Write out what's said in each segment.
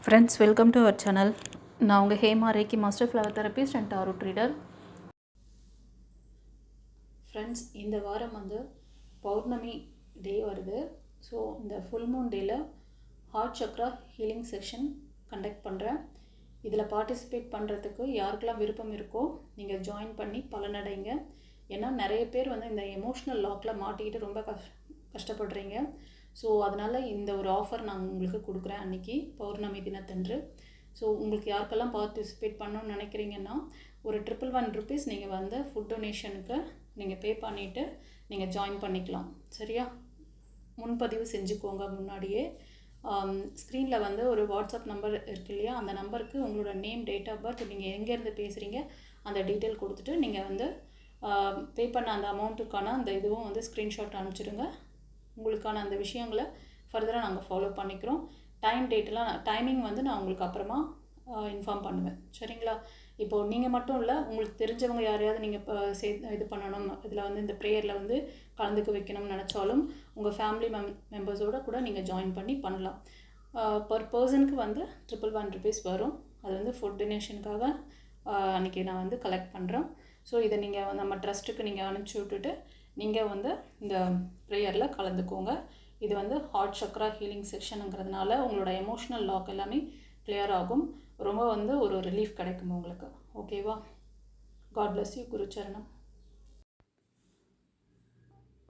Friends, welcome to our channel. நான் உங்கள் Hema reiki master flower therapist and tarot reader. Friends, இந்த வாரம் வந்து பௌர்ணமி டே வருது. ஸோ இந்த ஃபுல் மூன் டேயில் heart chakra healing session conduct பண்ணுறேன். இதில் பார்ட்டிசிபேட் பண்ணுறதுக்கு யாருக்கெல்லாம் விருப்பம் இருக்கோ நீங்கள் ஜாயின் பண்ணி பலனடைங்க. ஏன்னா நிறைய பேர் வந்து இந்த எமோஷ்னல் லாக்கில் மாட்டிக்கிட்டு ரொம்ப கஷ்டப்படுறீங்க. ஸோ அதனால் இந்த ஒரு ஆஃபர் நான் உங்களுக்கு கொடுக்குறேன் அன்றைக்கி பௌர்ணமி தினத்தன்று. ஸோ உங்களுக்கு யாருக்கெல்லாம் பார்ட்டிசிபேட் பண்ணணும்னு நினைக்கிறீங்கன்னா ஒரு ₹111 நீங்கள் வந்து ஃபுட் டொனேஷனுக்கு நீங்கள் பே பண்ணிவிட்டு நீங்கள் ஜாயின் பண்ணிக்கலாம். சரியா? முன்பதிவு செஞ்சுக்கோங்க. முன்னாடியே ஸ்க்ரீனில் வந்து ஒரு வாட்ஸ்அப் நம்பர் இருக்கு இல்லையா, அந்த நம்பருக்கு உங்களோட நேம், டேட் ஆஃப் பர்த், நீங்கள் எங்கேருந்து பேசுகிறீங்க அந்த டீட்டெயில் கொடுத்துட்டு நீங்கள் வந்து பே பண்ண அந்த அமௌண்ட்டுக்கான அந்த இதுவும் வந்து ஸ்க்ரீன்ஷாட் அனுப்பிச்சிடுங்க. உங்களுக்கான அந்த விஷயங்களை ஃபர்தராக நாங்கள் ஃபாலோ பண்ணிக்கிறோம். டைமிங் வந்து நான் உங்களுக்கு அப்புறமா இன்ஃபார்ம் பண்ணுவேன். சரிங்களா? இப்போது நீங்கள் மட்டும் இல்லை, உங்களுக்கு தெரிஞ்சவங்க யாரையாவது நீங்கள் இப்போ இது பண்ணணும், இதில் வந்து இந்த ப்ரேயரில் வந்து கலந்துக்க வைக்கணும்னு நினச்சாலும் உங்கள் ஃபேமிலி மெம்பர்ஸோடு கூட நீங்கள் ஜாயின் பண்ணி பண்ணலாம். பர் பர்சனுக்கு வந்து ₹111 வரும். அது வந்து ஃபுட் டொனேஷனுக்காக அன்றைக்கி நான் வந்து கலெக்ட் பண்ணுறேன். ஸோ இதை நீங்கள் நம்ம ட்ரஸ்ட்டுக்கு நீங்கள் அனுப்பிச்சி விட்டுட்டு நீங்கள் வந்து இந்த ப்ரேயரில் கலந்துக்கோங்க. இது வந்து ஹார்ட் சக்ரா ஹீலிங் செக்ஷனுங்கிறதுனால உங்களோட எமோஷ்னல் லாக் எல்லாமே கிளியர் ஆகும். ரொம்ப வந்து ஒரு ரிலீஃப் கிடைக்கும் உங்களுக்கு. ஓகேவா? God bless you. குருச்சரணம்.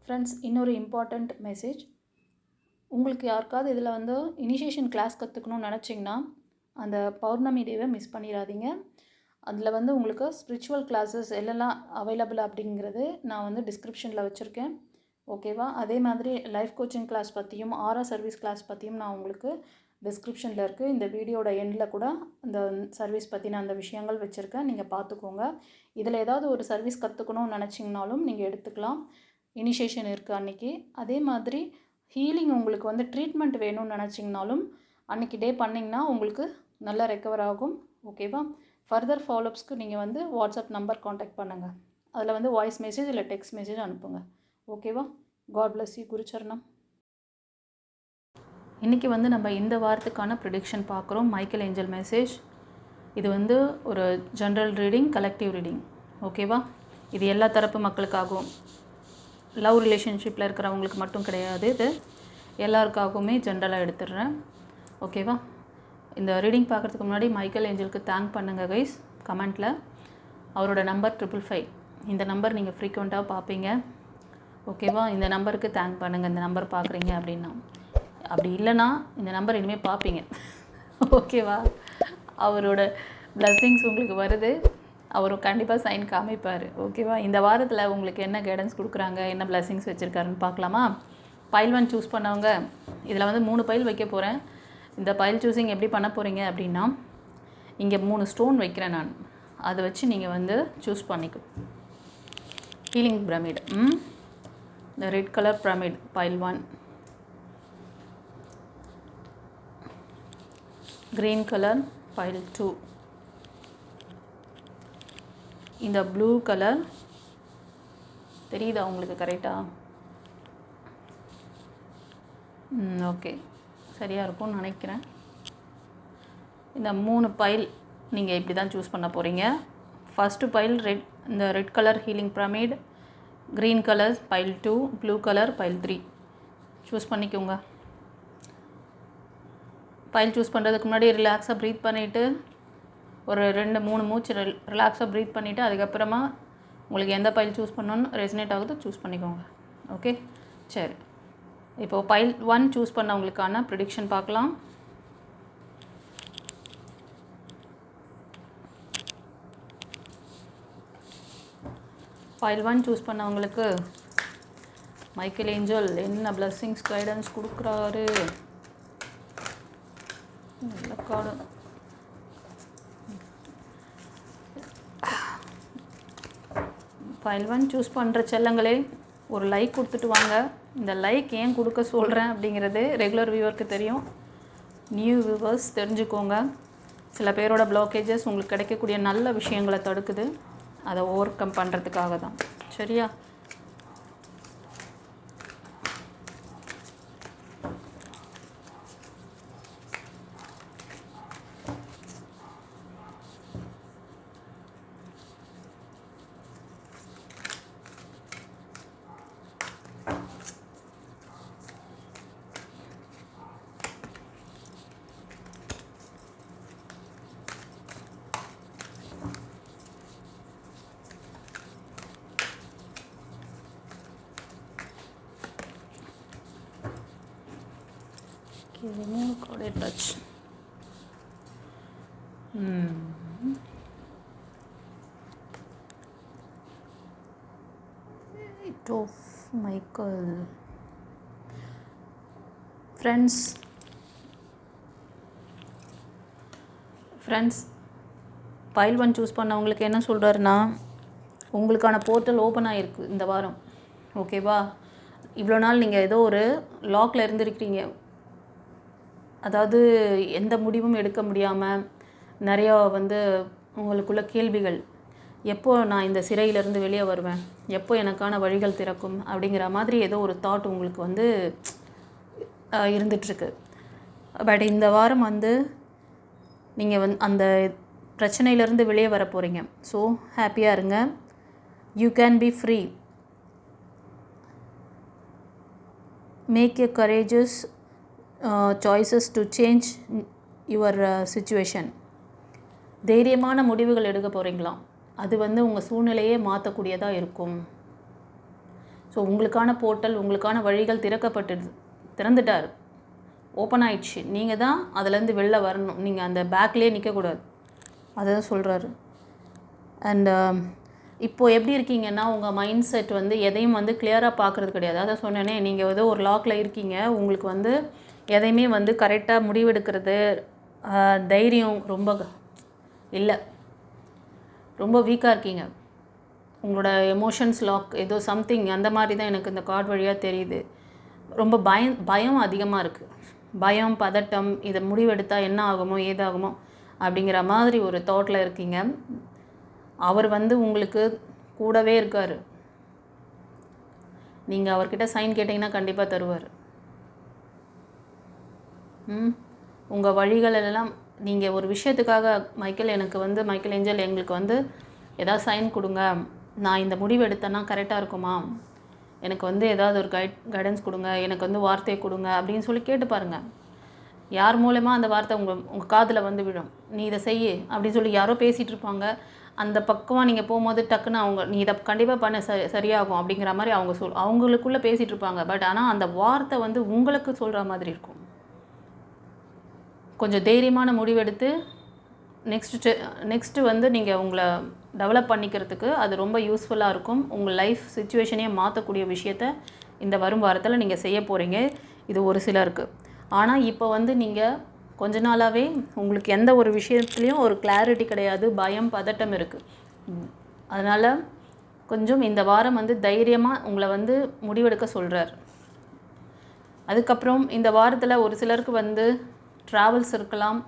ஃப்ரெண்ட்ஸ், இன்னொரு இம்பார்ட்டண்ட் மெசேஜ். உங்களுக்கு யாருக்காவது இதில் வந்து இனிஷியேஷன் கிளாஸ் கற்றுக்கணும்னு நினச்சிங்கன்னா அந்த பௌர்ணமி டேவை மிஸ் பண்ணிடாதீங்க. அதில் வந்து உங்களுக்கு ஸ்பிரிச்சுவல் கிளாஸஸ் எல்லாம் அவைலபிள் அப்படிங்கிறது நான் வந்து டிஸ்கிரிப்ஷனில் வச்சுருக்கேன். ஓகேவா? அதே மாதிரி லைஃப் கோச்சிங் கிளாஸ் பற்றியும் ஆரா சர்வீஸ் கிளாஸ் பற்றியும் நான் உங்களுக்கு டிஸ்கிரிப்ஷனில் இருக்குது. இந்த வீடியோட எண்டில் கூட இந்த சர்வீஸ் பற்றின அந்த விஷயங்கள் வச்சுருக்கேன், நீங்கள் பார்த்துக்கோங்க. இதில் ஏதாவது ஒரு சர்வீஸ் கற்றுக்கணும்னு நினச்சிங்கனாலும் நீங்கள் எடுத்துக்கலாம். இனிஷியேஷன் இருக்குது அன்றைக்கி. அதே மாதிரி ஹீலிங் உங்களுக்கு வந்து ட்ரீட்மெண்ட் வேணும்னு நினச்சிங்கனாலும் அன்றைக்கி டே பண்ணிங்கன்னா உங்களுக்கு நல்லா ரெக்கவர் ஆகும். ஓகேவா? ஃபர்தர் ஃபாலோஅப்ஸ்க்கு நீங்கள் வந்து வாட்ஸ்அப் நம்பர் காண்டாக்ட் பண்ணுங்கள். அதில் வந்து வாய்ஸ் மெசேஜ் இல்லை டெக்ஸ்ட் மெசேஜ் அனுப்புங்க. ஓகேவா? God bless you. குருச்சரணம். இன்றைக்கி வந்து நம்ம இந்த வாரத்துக்கான ப்ரிடிக்ஷன் பார்க்குறோம். Michael angel message. இது வந்து ஒரு ஜென்ரல் ரீடிங், கலெக்டிவ் ரீடிங். ஓகேவா? இது எல்லா தரப்பு மக்களுக்காகவும், லவ் ரிலேஷன்ஷிப்பில் இருக்கிறவங்களுக்கு மட்டும் கிடையாது. இது எல்லாருக்காகவுமே ஜென்ரலாக எடுத்துடுறேன். ஓகேவா? இந்த ரீடிங் பார்க்குறதுக்கு முன்னாடி மைக்கேல் ஏஞ்சலுக்கு தேங்க் பண்ணுங்கள் கைஸ் கமெண்ட்டில். அவரோட நம்பர் 555. இந்த நம்பர் நீங்கள் ஃப்ரீக்வெண்ட்டாக பார்ப்பீங்க. ஓகேவா? இந்த நம்பருக்கு தேங்க் பண்ணுங்கள், இந்த நம்பர் பார்க்குறீங்க அப்படின்னா. அப்படி இல்லைன்னா இந்த நம்பர் இனிமேல் பார்ப்பீங்க. ஓகேவா? அவரோட பிளஸ்ஸிங்ஸ் உங்களுக்கு வருது. அவர் கண்டிப்பாக சைன் காமிப்பார். ஓகேவா? இந்த வாரத்தில் உங்களுக்கு என்ன கைடன்ஸ் கொடுக்குறாங்க, என்ன பிளஸ்ஸிங்ஸ் வச்சுருக்காருன்னு பார்க்கலாமா? பைல் 1 சூஸ் பண்ணவங்க, இதில் வந்து 3 பைல் வைக்க போகிறேன். இந்த பைல் சூஸிங் எப்படி பண்ண போகிறீங்க அப்படின்னா, இங்கே 3 ஸ்டோன் வைக்கிறேன் நான். அதை வச்சு நீங்கள் வந்து சூஸ் பண்ணிக்கோ. ஹீலிங் பிரமிட், இந்த red colour pyramid file 1, green colour file 2, இந்த ப்ளூ கலர் தெரியுதா உங்களுக்கு கரெக்டாக? ஓகே, சரியாக இருக்கும்னு நினைக்கிறேன். இந்த 3 பைல் நீங்கள் இப்படி தான் சூஸ் பண்ண போகிறீங்க. ஃபஸ்ட்டு பைல் இந்த red colour healing pyramid, green colour file 2, blue colour file 3 choose பண்ணிக்கோங்க. பைல் சூஸ் பண்ணுறதுக்கு முன்னாடி ரிலாக்ஸாக ப்ரீத் பண்ணிவிட்டு ஒரு 2-3 மூச்சு ரிலாக்ஸாக ப்ரீத் பண்ணிவிட்டு அதுக்கப்புறமா உங்களுக்கு எந்த பைல் சூஸ் பண்ணணுன்னு ரெசனேட் ஆகுது சூஸ் பண்ணிக்கோங்க. ஓகே, சரி. இப்போது பைல் 1 சூஸ் பண்ணவங்களுக்கான ப்ரிடிக்ஷன் பார்க்கலாம். பைல் 1 சூஸ் பண்ணவங்களுக்கு மைக்கேல் ஏஞ்சல் என்ன பிளஸ்ஸிங்ஸ் கைடன்ஸ் கொடுக்குறாரு. நல்ல கார்டு. பைல் 1 சூஸ் பண்ணுற செல்லங்களே, ஒரு லைக் கொடுத்துட்டு வாங்க. இந்த லைக் ஏன் கொடுக்க சொல்கிறேன் அப்படிங்கிறது ரெகுலர் வியூவருக்கு தெரியும். நியூ வியூவர்ஸ் தெரிஞ்சுக்கோங்க. சில பேரோட ப்ளாக்கேஜஸ் உங்களுக்கு கிடைக்கக்கூடிய நல்ல விஷயங்களை தடுக்குது. அதை ஓவர் கம் பண்ணுறதுக்காக தான். சரியா? Okay, remove guarded touch. It of Michael. Friends file 1 choose பண்ணவங்களுக்கு என்ன சொல்கிறாருன்னா, உங்களுக்கான போர்ட்டல் ஓப்பன் ஆகிருக்கு இந்த வாரம். ஓகேவா? இவ்வளோ நாள் நீங்கள் ஏதோ ஒரு லாக்கில் இருந்திருக்கிறீங்க. அதாவது எந்த முடிவும் எடுக்க முடியாமல் நிறையா உங்களுக்குள்ள கேள்விகள். எப்போ நான் இந்த சிறையிலேருந்து வெளியே வருவேன், எப்போ எனக்கான வழிகள் திறக்கும் அப்படிங்கிற மாதிரி ஏதோ ஒரு தாட் உங்களுக்கு இருந்துகிட்ருக்கு. பட் இந்த வாரம் நீங்கள் அந்த பிரச்சனையிலேருந்து வெளியே வர போகிறீங்க. ஸோ ஹாப்பியாக இருங்க. You can be free. Make a courageous choices to change your situation. தைரியமான முடிவுகள் எடுக்க போகிறீங்களாம். அது உங்கள் சூழ்நிலையே மாற்றக்கூடியதாக இருக்கும். ஸோ உங்களுக்கான போர்ட்டல், உங்களுக்கான வழிகள் திறந்துட்டார், ஓப்பன் ஆயிடுச்சு. நீங்கள் தான் அதுலேருந்து வெளில வரணும். நீங்கள் அந்த பேக்லேயே நிற்கக்கூடாது. அதை தான் சொல்கிறாரு. அண்ட் இப்போது எப்படி இருக்கீங்கன்னா, உங்கள் மைண்ட் செட் எதையும் கிளியராக பார்க்குறது கிடையாது. அதை சொன்னேனே, நீங்கள் ஏதோ ஒரு லாக்கில் இருக்கீங்க. உங்களுக்கு எதையுமே கரெக்டாக முடிவெடுக்கிறது தைரியம் ரொம்ப இல்லை. ரொம்ப வீக்காக இருக்கீங்க. உங்களோட எமோஷன்ஸ் லாக் ஏதோ சம்திங் அந்த மாதிரி தான் எனக்கு இந்த கார்டு வழியாக தெரியுது. ரொம்ப பயம் அதிகமாக இருக்குது. பயம், பதட்டம், இதை முடிவெடுத்தால் என்ன ஆகுமோ ஏதாகுமோ அப்படிங்கிற மாதிரி ஒரு தாட்டில் இருக்கீங்க. அவர் உங்களுக்கு கூடவே இருக்கார். நீங்கள் அவர்கிட்ட சைன் கேட்டிங்கன்னா கண்டிப்பாக தருவார். உங்கள் வழிகளெல்லாம் நீங்கள் ஒரு விஷயத்துக்காக மைக்கேல் ஏஞ்சல் எங்களுக்கு ஏதாவது சைன் கொடுங்க, நான் இந்த முடிவு எடுத்தேன்னா கரெக்டாக இருக்குமா, எனக்கு ஏதாவது ஒரு கைடன்ஸ் கொடுங்க, எனக்கு வார்த்தையை கொடுங்க அப்படின்னு சொல்லி கேட்டு பாருங்கள். யார் மூலமாக அந்த வார்த்தை உங்கள் காதில் விழும். நீ இதை செய்ய அப்படின்னு சொல்லி யாரோ பேசிகிட்டு இருப்பாங்க. அந்த பக்கமாக நீங்கள் போகும்போது டக்குன்னு நீ இதை கண்டிப்பாக பண்ண சரியாகும் அப்படிங்கிற மாதிரி அவங்களுக்குள்ளே பேசிகிட்டு இருப்பாங்க. பட் ஆனால் அந்த வார்த்தை உங்களுக்கு சொல்கிற மாதிரி இருக்கும். கொஞ்சம் தைரியமான முடிவெடுத்து நெக்ஸ்ட்டு நீங்கள் உங்களை டெவலப் பண்ணிக்கிறதுக்கு அது ரொம்ப யூஸ்ஃபுல்லாக இருக்கும். உங்கள் லைஃப் சிச்சுவேஷனையே மாற்றக்கூடிய விஷயத்த இந்த வரும் வாரத்தில் நீங்கள் செய்ய போகிறீங்க. இது ஒரு சிலருக்கு. ஆனால் இப்போ நீங்கள் கொஞ்ச நாளாகவே உங்களுக்கு எந்த ஒரு விஷயத்துலேயும் ஒரு கிளாரிட்டி கிடையாது. பயம், பதட்டம் இருக்குது. அதனால் கொஞ்சம் இந்த வாரம் தைரியமாக உங்களை முடிவெடுக்க சொல்கிறார். அதுக்கப்புறம் இந்த வாரத்தில் ஒரு சிலருக்கு ட்ராவல்ஸ் இருக்கலாம்.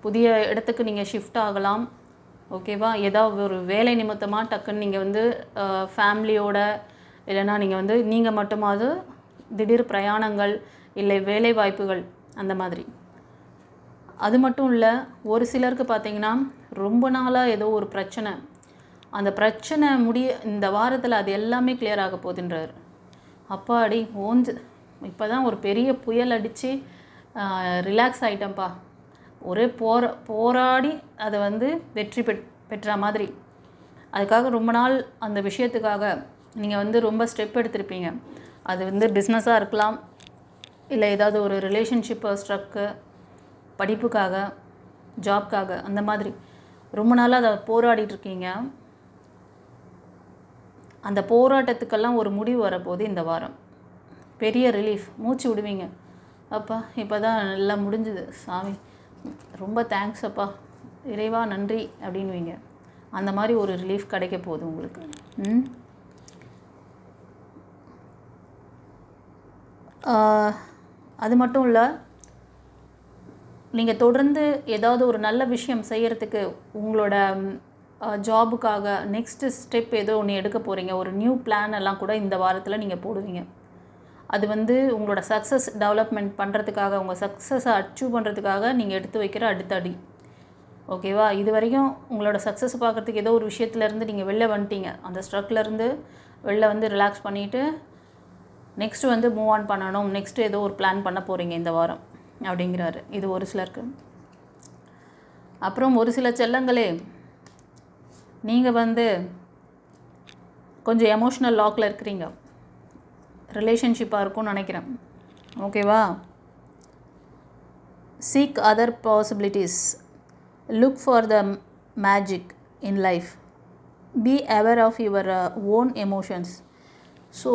புதிய இடத்துக்கு நீங்கள் ஷிஃப்ட் ஆகலாம். ஓகேவா? ஏதாவது ஒரு வேலை நிமித்தமாக டக்குன்னு நீங்கள் ஃபேமிலியோட இல்லைன்னா நீங்கள் மட்டுமாவது திடீர் பிரயாணங்கள் இல்லை வேலை வாய்ப்புகள் அந்த மாதிரி. அது மட்டும் இல்லை, ஒரு சிலருக்கு பார்த்திங்கன்னா ரொம்ப நாளாக ஏதோ ஒரு பிரச்சனை, அந்த பிரச்சனை இந்த வாரத்தில் அது எல்லாமே கிளியர் ஆக போகுதுன்றார். அப்பாடி இப்போ தான் ஒரு பெரிய புயல் அடித்து ரிலாக்ஸ் ஆகிட்டேன்ப்பா. ஒரே போராடி அதை வெற்றி பெற்ற மாதிரி. அதுக்காக ரொம்ப நாள் அந்த விஷயத்துக்காக நீங்கள் ரொம்ப ஸ்டெப் எடுத்திருப்பீங்க. அது பிஸ்னஸாக இருக்கலாம், இல்லை ஏதாவது ஒரு ரிலேஷன்ஷிப்பு ஸ்ட்ரக்கு, படிப்புக்காக, ஜாப்காக, அந்த மாதிரி ரொம்ப நாளாக அதை போராடிட்டுருக்கீங்க. அந்த போராட்டத்துக்கெல்லாம் ஒரு முடிவு வரப்போகுது இந்த வாரம். பெரிய ரிலீஃப், மூச்சு விடுவீங்க. அப்பா இப்போ தான் எல்லாம் முடிஞ்சுது சாமி, ரொம்ப தேங்க்ஸ் அப்பா, இறைவா நன்றி அப்படின்வீங்க. அந்த மாதிரி ஒரு ரிலீஃப் கிடைக்க போகுது உங்களுக்கு. அது மட்டும் இல்லை, நீங்கள் தொடர்ந்து ஏதாவது ஒரு நல்ல விஷயம் செய்கிறதுக்கு உங்களோட ஜாபுக்காக நெக்ஸ்ட்டு ஸ்டெப் ஏதோ ஒன்று எடுக்க போகிறீங்க. ஒரு நியூ பிளான் எல்லாம் கூட இந்த வாரத்தில் நீங்கள் போடுவீங்க. அது உங்களோட சக்ஸஸ் டெவலப்மெண்ட் பண்ணுறதுக்காக, உங்கள் சக்ஸஸை அச்சீவ் பண்ணுறதுக்காக நீங்கள் எடுத்து வைக்கிற அடுத்த அடி. ஓகேவா? இது வரைக்கும் உங்களோட சக்ஸஸ் பார்க்குறதுக்கு ஏதோ ஒரு விஷயத்துலேருந்து நீங்கள் வெளில வந்துட்டீங்க. அந்த ஸ்ட்ரக்லேருந்து வெளில ரிலாக்ஸ் பண்ணிவிட்டு நெக்ஸ்ட்டு மூவ் ஆன் பண்ணணும். நெக்ஸ்ட்டு ஏதோ ஒரு பிளான் பண்ண போகிறீங்க இந்த வாரம் அப்படிங்கிறாரு. இது ஒரு சிலருக்கு. அப்புறம் ஒரு சில செல்லங்களே, நீங்கள் கொஞ்சம் எமோஷ்னல் லாக்கில் இருக்கிறீங்க. ரிலேஷன்ஷிப்பாக இருக்கும்னு நினைக்கிறேன். ஓகேவா? Seek other possibilities. Look for the magic in life. Be aware of your own emotions. So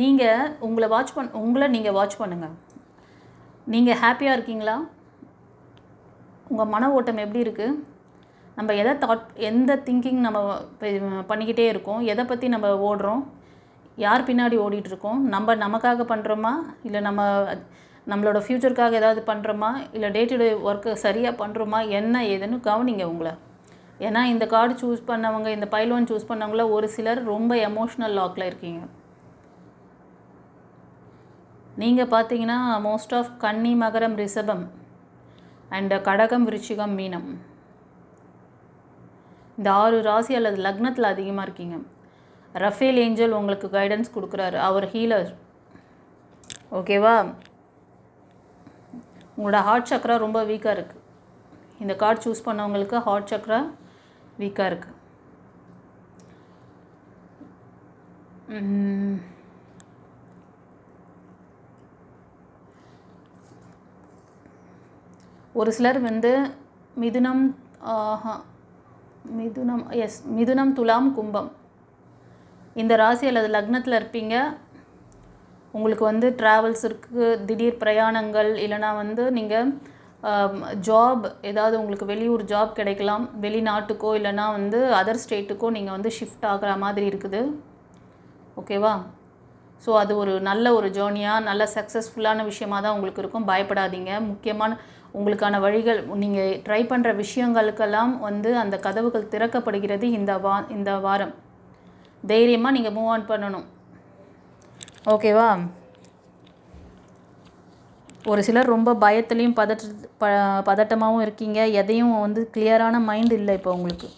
நீங்கள் உங்களை நீங்கள் வாட்ச் பண்ணுங்கள். நீங்கள் ஹாப்பியாக இருக்கீங்களா? உங்கள் மன ஓட்டம் எப்படி இருக்குது? நம்ம எந்த திங்கிங் நம்ம பண்ணிக்கிட்டே இருக்கோம்? எதை பற்றி நம்ம ஓடுறோம்? யார் பின்னாடி ஓடிட்டுருக்கோம்? நமக்காக பண்ணுறோமா, இல்லை நம்மளோட ஃப்யூச்சருக்காக ஏதாவது பண்ணுறோமா, இல்லை டே டு டே ஒர்க்கு சரியாக பண்ணுறோமா, என்ன ஏதுன்னு கவனிங்க உங்களை. ஏன்னா இந்த கார்டு சூஸ் பண்ணவங்க, இந்த பைலோன் சூஸ் பண்ணவங்கள ஒரு சிலர் ரொம்ப எமோஷ்னல் லாக்கில் இருக்கீங்க. நீங்கள் பார்த்தீங்கன்னா மோஸ்ட் ஆஃப் கன்னி, மகரம், ரிஷபம் அண்ட் கடகம், விருச்சிகம், மீனம், இந்த 6 ராசி அல்லது லக்னத்தில் அதிகமாக இருக்கீங்க. ரஃபேல் ஏஞ்சல் உங்களுக்கு கைடன்ஸ் கொடுக்குறாரு. அவர் ஹீலர். ஓகேவா? உங்களோட ஹார்ட் சக்ரா ரொம்ப வீக்காக இருக்குது. இந்த கார்டு சூஸ் பண்ணவங்களுக்கு ஹார்ட் சக்ரா வீக்காக இருக்குது. ஒரு சிலர் வந்து மிதுனம், துலாம், கும்பம் இந்த ராசி அல்லது லக்னத்தில் இருப்பீங்க. உங்களுக்கு வந்து ட்ராவல்ஸ் இருக்குது, திடீர் பிரயாணங்கள், இல்லைனா வந்து நீங்கள் ஜாப் ஏதாவது உங்களுக்கு வெளியூர் ஜாப் கிடைக்கலாம், வெளிநாட்டுக்கோ இல்லைனா வந்து அதர் ஸ்டேட்டுக்கோ நீங்கள் வந்து ஷிஃப்ட் ஆகிற மாதிரி இருக்குது. ஓகேவா? ஸோ அது ஒரு நல்ல ஒரு ஜேர்னியாக, நல்ல சக்ஸஸ்ஃபுல்லான விஷயமாக தான் உங்களுக்கு இருக்கும். பயப்படாதீங்க. முக்கியமான உங்களுக்கான வழிகள், நீங்கள் ட்ரை பண்ணுற விஷயங்களுக்கெல்லாம் வந்து அந்த கதவுகள் திறக்கப்படுகிறது இந்த வாரம். தைரியமாக நீங்கள் மூவ் ஆன் பண்ணணும். ஓகேவா? ஒரு சிலர் ரொம்ப பயத்துலேயும் பதட்டமாகவும் இருக்கீங்க. எதையும் வந்து கிளியரான மைண்ட் இல்லை இப்போ உங்களுக்கு.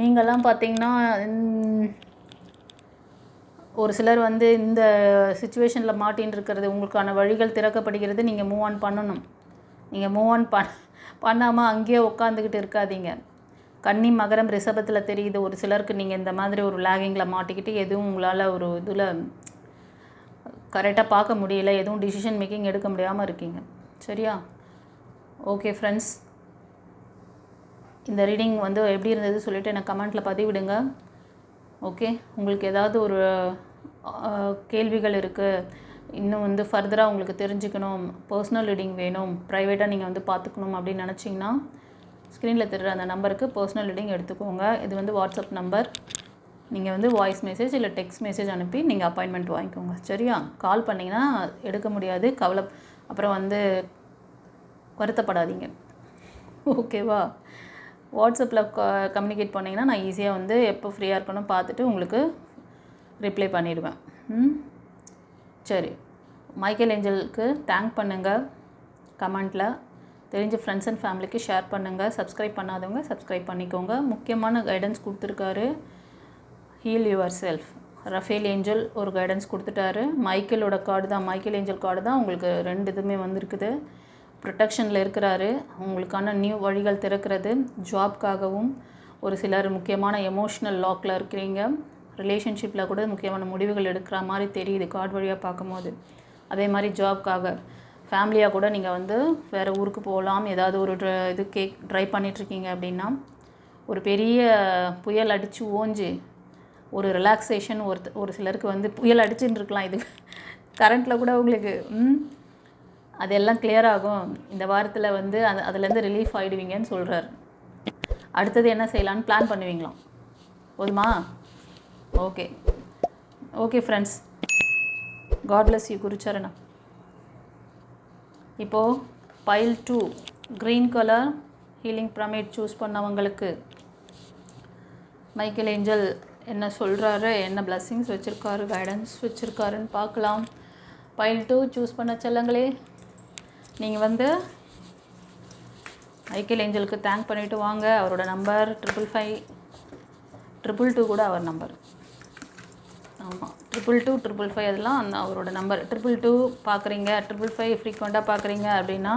நீங்கள்லாம் பார்த்தீங்கன்னா ஒரு சிலர் வந்து இந்த சுச்சுவேஷனில் மாட்டின்னு இருக்கிறது, உங்களுக்கான வழிகள் திறக்கப்படுகிறது. நீங்கள் மூவ் ஆன் பண்ணணும். நீங்கள் மூவ் ஆன் பண்ணாமல் அங்கேயே உட்காந்துக்கிட்டு இருக்காதீங்க. கன்னி, மகரம், ரிஷபத்தில் தெரியுது ஒரு சிலருக்கு நீங்கள் இந்த மாதிரி ஒரு லேகிங்கில் மாட்டிக்கிட்டு எதுவும் உங்களால் ஒரு இதில் கரெக்டாக பார்க்க முடியல, எதுவும் டிசிஷன் மேக்கிங் எடுக்க முடியாமல் இருக்கீங்க. சரியா? ஓகே ஃப்ரெண்ட்ஸ், இந்த ரீடிங் வந்து எப்படி இருந்தது சொல்லிவிட்டு எனக்கு கமெண்ட்டில் பதிவிடுங்க. ஓகே, உங்களுக்கு ஏதாவது ஒரு கேள்விகள் இருக்குது, இன்னும் வந்து ஃபர்தராக உங்களுக்கு தெரிஞ்சுக்கணும், பர்சனல் ரீடிங் வேணும், ப்ரைவேட்டாக நீங்கள் வந்து பார்த்துக்கணும் அப்படின்னு நினச்சிங்கன்னா ஸ்க்ரீனில் தெரிகிற அந்த நம்பருக்கு பர்சனல் ரீடிங் எடுத்துக்கோங்க. இது வந்து வாட்ஸ்அப் நம்பர். நீங்கள் வந்து வாய்ஸ் மெசேஜ் இல்லை டெக்ஸ்ட் மெசேஜ் அனுப்பி நீங்கள் அப்பாயின்மெண்ட் வாங்கிக்கோங்க. சரியா? கால் பண்ணிங்கன்னா எடுக்க முடியாது, அப்புறம் வந்து வருத்தப்படாதீங்க. ஓகேவா? வாட்ஸ்அப்பில் கம்யூனிகேட் பண்ணிங்கன்னா நான் ஈஸியாக வந்து எப்போ ஃப்ரீயாக இருக்கணும் பார்த்துட்டு உங்களுக்கு ரிப்ளை பண்ணிவிடுவேன். சரி, மைக்கேல் ஏஞ்சலுக்கு தேங்க் பண்ணுங்கள். கமெண்ட்டில் தெரிஞ்ச ஃப்ரெண்ட்ஸ் அண்ட் ஃபேமிலிக்கு ஷேர் பண்ணுங்கள். சப்ஸ்கிரைப் பண்ணாதவங்க சப்ஸ்கிரைப் பண்ணிக்கோங்க. முக்கியமான கைடன்ஸ் கொடுத்துருக்காரு. Heal your self. Raphael angel ஒரு கைடன்ஸ் கொடுத்துட்டாரு. மைக்கேலோட கார்டு தான், மைக்கேல் ஏஞ்சல் கார்டு தான் உங்களுக்கு 2 இதுவுமே வந்திருக்குது. ப்ரொடெக்ஷனில் இருக்கிறாரு. உங்களுக்கான நியூ வழிகள் திறக்கிறது. ஜாப்காகவும் ஒரு சிலர் முக்கியமான எமோஷ்னல் லாக்கில் இருக்கிறீங்க. ரிலேஷன்ஷிப்பில் கூட முக்கியமான முடிவுகள் எடுக்கிற மாதிரி தெரியுது கார்டு வழியாக பார்க்கும்போது. அதே மாதிரி ஜாப்காக ஃபேமிலியாக கூட நீங்கள் வந்து வேறு ஊருக்கு போகலாம், ஏதாவது ஒரு ட்ரை பண்ணிகிட்ருக்கீங்க அப்படின்னா, ஒரு பெரிய புயல் அடித்து ஓஞ்சி ஒரு ரிலாக்ஸேஷன் ஒரு சிலருக்கு வந்து புயல் அடிச்சுன்னு இருக்கலாம். இது கரண்ட்டில் கூட உங்களுக்கு அதெல்லாம் கிளியர் ஆகும். இந்த வாரத்தில் வந்து அதுலேருந்து ரிலீஃப் ஆகிடுவீங்கன்னு சொல்கிறார். அடுத்தது என்ன செய்யலான்னு பிளான் பண்ணுவீங்களாம். போதுமா? Okay okay friends, God bless you. குருச்சரணா. இப்போது pile 2 green colour healing pyramid choose பண்ணவங்களுக்கு மைக்கேல் ஏஞ்சல் என்ன சொல்கிறாரு, என்ன பிளஸ்ஸிங்ஸ் வச்சுருக்காரு, கைடன்ஸ் வச்சுருக்காருன்னு பார்க்கலாம். பைல் 2 சூஸ் பண்ண செல்லங்களே, நீங்கள் வந்து மைக்கேல் ஏஞ்சலுக்கு தேங்க் பண்ணிவிட்டு வாங்க. அவரோட நம்பர் 555 கூட அவர் நம்பர். ஆமாம், 22255 அதெல்லாம் அவரோட நம்பர். 222 பார்க்குறீங்க, 555 ஃப்ரீக்வெண்ட்டாக பார்க்குறீங்க அப்படின்னா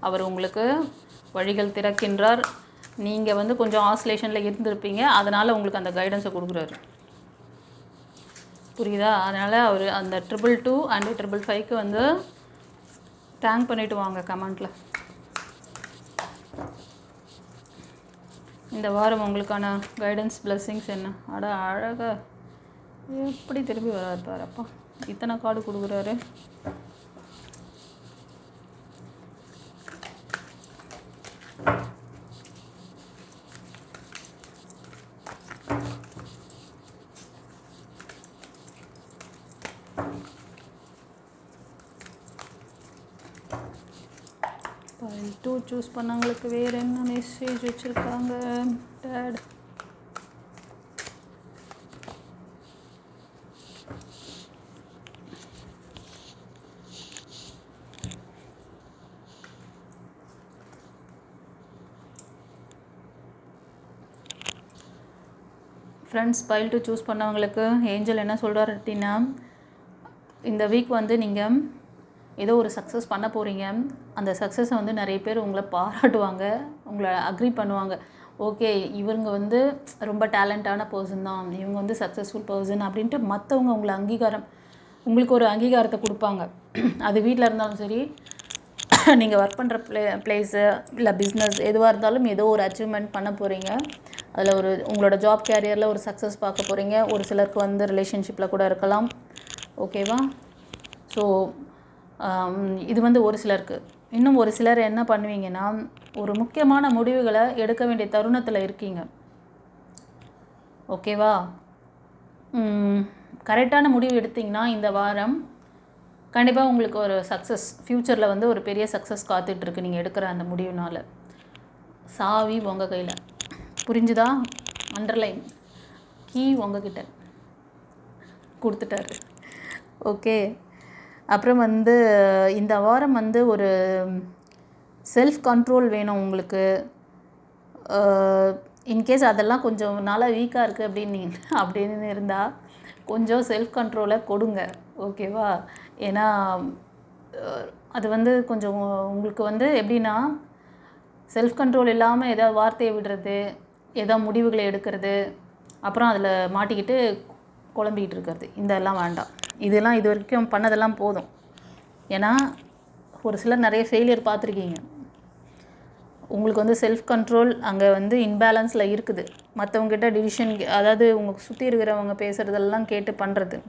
அவர் உங்களுக்கு வழிகள் திறக்கின்றார். நீங்கள் வந்து கொஞ்சம் ஆஸ்லேஷனில் இருந்திருப்பீங்க, அதனால் உங்களுக்கு அந்த கைடன்ஸை கொடுக்குறாரு. புரியுதா? அதனால் அவர் அந்த 222 அண்ட் 555க்கு வந்து தேங்க் பண்ணிவிட்டு வாங்க கமெண்ட்டில். இந்த வாரம் உங்களுக்கான கைடன்ஸ் பிளெஸ்ஸிங்ஸ் என்ன? அழகாக எப்படி திரும்பி வராரு பாருப்பா, இத்தனை கார்டு கொடுக்குறாரு. பைல் 2 சூஸ் பண்ணவங்களுக்கு வேறு என்ன மெசேஜ் வச்சுருக்காங்க டேட்? ஃப்ரெண்ட்ஸ், பைல் 2 சூஸ் பண்ணவங்களுக்கு ஏஞ்சல் என்ன சொல்கிறாரு அப்படின்னா, இந்த வீக் வந்து நீங்கள் ஏதோ ஒரு சக்ஸஸ் பண்ண போகிறீங்க. அந்த சக்ஸஸை வந்து நிறைய பேர் உங்களை பாராட்டுவாங்க, உங்களை அக்ரி பண்ணுவாங்க. ஓகே, இவங்க வந்து ரொம்ப டேலண்டான பர்சன் தான், இவங்க வந்து சக்ஸஸ்ஃபுல் பர்சன் அப்படின்ட்டு மற்றவங்க உங்களுக்கு ஒரு அங்கீகாரத்தை கொடுப்பாங்க. அது வீட்டில் இருந்தாலும் சரி, நீங்கள் ஒர்க் பண்ணுற பிளேஸு இல்லை பிஸ்னஸ் எதுவாக இருந்தாலும் ஏதோ ஒரு அச்சீவ்மெண்ட் பண்ண போகிறீங்க. அதில் உங்களோட ஜாப் கேரியரில் ஒரு சக்ஸஸ் பார்க்க போகிறீங்க. ஒரு சிலருக்கு வந்து ரிலேஷன்ஷிப்பில் கூட இருக்கலாம். ஓகேவா? ஸோ இது வந்து ஒரு சிலருக்கு. இன்னும் ஒரு சிலர் என்ன பண்ணுவீங்கன்னா, ஒரு முக்கியமான முடிவுகளை எடுக்க வேண்டிய தருணத்தில் இருக்கீங்க. ஓகேவா? கரெக்டான முடிவு எடுத்திங்கன்னா இந்த வாரம் கண்டிப்பாக உங்களுக்கு ஒரு சக்ஸஸ், ஃப்யூச்சரில் வந்து ஒரு பெரிய சக்ஸஸ் காத்துட்ருக்கு நீங்கள் எடுக்கிற அந்த முடிவுனால். சாவி உங்கள் கையில். புரிஞ்சுதா? அண்டர்லைன். கீ உங்ககிட்ட கொடுத்துட்டாரு. ஓகே. அப்புறம் வந்து இந்த வாரம் வந்து ஒரு செல்ஃப் கண்ட்ரோல் வேணும் உங்களுக்கு. இன்கேஸ் அதெல்லாம் கொஞ்சம் நாளாக வீக்காக இருக்குது அப்படின்னு இருந்தால் கொஞ்சம் செல்ஃப் கண்ட்ரோலை கொடுங்க. ஓகேவா? ஏன்னா அது வந்து கொஞ்சம் உங்களுக்கு வந்து எப்படின்னா, செல்ஃப் கண்ட்ரோல் இல்லாமல் ஏதாவது வார்த்தையை விடுறது, ஏதாவது முடிவுகளை எடுக்கிறது, அப்புறம் அதில் மாட்டிக்கிட்டு குழம்பிக்கிட்டு இருக்கிறது, இதெல்லாம் வேண்டாம். இதெல்லாம் இது வரைக்கும் பண்ணதெல்லாம் போதும். ஏன்னா ஒரு சிலர் நிறைய ஃபெயிலியர் பார்த்துருக்கீங்க. உங்களுக்கு வந்து செல்ஃப் கண்ட்ரோல் அங்கே வந்து இன்பேலன்ஸில் இருக்குது. மற்றவங்ககிட்ட டிசிஷன், அதாவது உங்களுக்கு சுற்றி இருக்கிறவங்க பேசுகிறதெல்லாம் கேட்டு பண்ணுறது,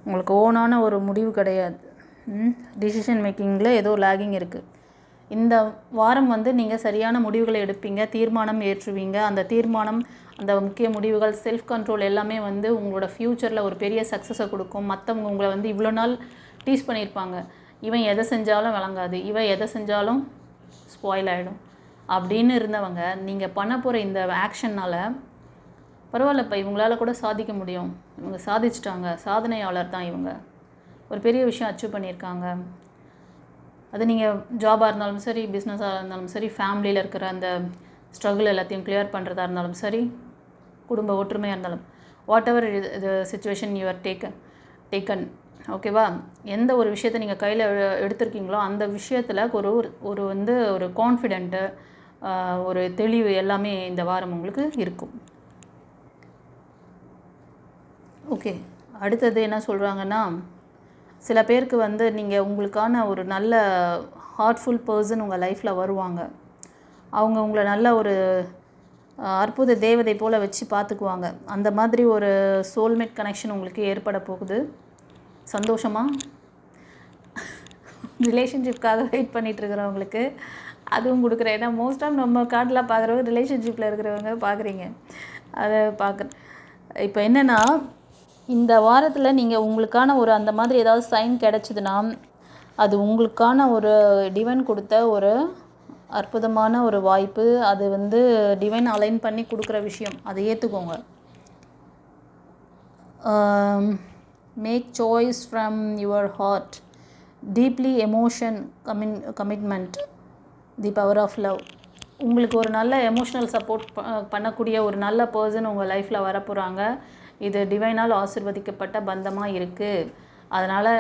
உங்களுக்கு ஓனான ஒரு முடிவு கிடையாது. டிசிஷன் மேக்கிங்கில் ஏதோ லேகிங் இருக்குது. இந்த வாரம் வந்து நீங்கள் சரியான முடிவுகளை எடுப்பீங்க, தீர்மானம் ஏற்றுவீங்க. அந்த தீர்மானம், அந்த முக்கிய முடிவுகள், செல்ஃப் கண்ட்ரோல் எல்லாமே வந்து உங்களோட ஃப்யூச்சரில் ஒரு பெரிய சக்ஸஸை கொடுக்கும். மற்றவங்க உங்களை வந்து இவ்வளோ நாள் டீஸ் பண்ணியிருப்பாங்க, இவன் எதை செஞ்சாலும் விளங்காது, இவன் எதை செஞ்சாலும் ஸ்பாயில் ஆகிடும் அப்படின்னு இருந்தவங்க நீங்கள் பண்ண போகிற இந்த ஆக்ஷன்னால் பரவாயில்லப்பா, இவங்களால் கூட சாதிக்க முடியும், இவங்க சாதிச்சிட்டாங்க, சாதனையாளர் தான் இவங்க, ஒரு பெரிய விஷயம் அச்சீவ் பண்ணியிருக்காங்க. அது நீங்கள் ஜாபாக இருந்தாலும் சரி, பிஸ்னஸாக இருந்தாலும் சரி, ஃபேமிலியில் இருக்கிற அந்த ஸ்ட்ரகிள் எல்லாத்தையும் கிளியர் பண்ணுறதா இருந்தாலும் சரி, குடும்ப ஒற்றுமையாக இருந்தாலும், வாட் எவர் இது சிச்சுவேஷன் யூ ஆர் டேக்கன். ஓகேவா? எந்த ஒரு விஷயத்தை நீங்கள் கையில் எடுத்திருக்கீங்களோ அந்த விஷயத்தில் ஒரு வந்து ஒரு கான்ஃபிடென்ட்டு, ஒரு தெளிவு எல்லாமே இந்த வாரம் உங்களுக்கு இருக்கும். ஓகே. அடுத்தது என்ன சொல்கிறாங்கன்னா, சில பேருக்கு வந்து நீங்கள் உங்களுக்கான ஒரு நல்ல ஹார்ட்ஃபுல் பர்சன் உங்கள் லைஃப்பில் வருவாங்க. அவங்க உங்களை நல்ல ஒரு அற்புத தேவதை போல் வச்சு பார்த்துக்குவாங்க. அந்த மாதிரி ஒரு சோல்மேட் கனெக்ஷன் உங்களுக்கு ஏற்பட போகுது. சந்தோஷமாக ரிலேஷன்ஷிப்காக வெயிட் பண்ணிகிட்ருக்கிறவங்களுக்கு அதுவும் கொடுக்குறேன். ஏன்னா மோஸ்ட் ஆஃப் நம்ம கார்டெலாம் பார்க்குறவங்க ரிலேஷன்ஷிப்பில் இருக்கிறவங்க பார்க்குறீங்க. அதை இப்போ என்னென்னா, இந்த வாரத்தில் நீங்கள் உங்களுக்கான ஒரு அந்த மாதிரி ஏதாவது சைன் கிடச்சிதுன்னா, அது உங்களுக்கான ஒரு டிவைன் கொடுத்த ஒரு அற்புதமான ஒரு வாய்ப்பு. அது வந்து டிவைன் அலைன் பண்ணி கொடுக்குற விஷயம், அதை ஏற்றுக்கோங்க. Make choice from your heart, deeply emotion commitment, the power of love. உங்களுக்கு ஒரு நல்ல எமோஷ்னல் சப்போர்ட் பண்ணக்கூடிய ஒரு நல்ல பர்சன் உங்கள் லைஃப்பில் வரப்போகிறாங்க. இது டிவைனால் ஆசீர்வதிக்கப்பட்ட பந்தமாக இருக்குது. அதனால்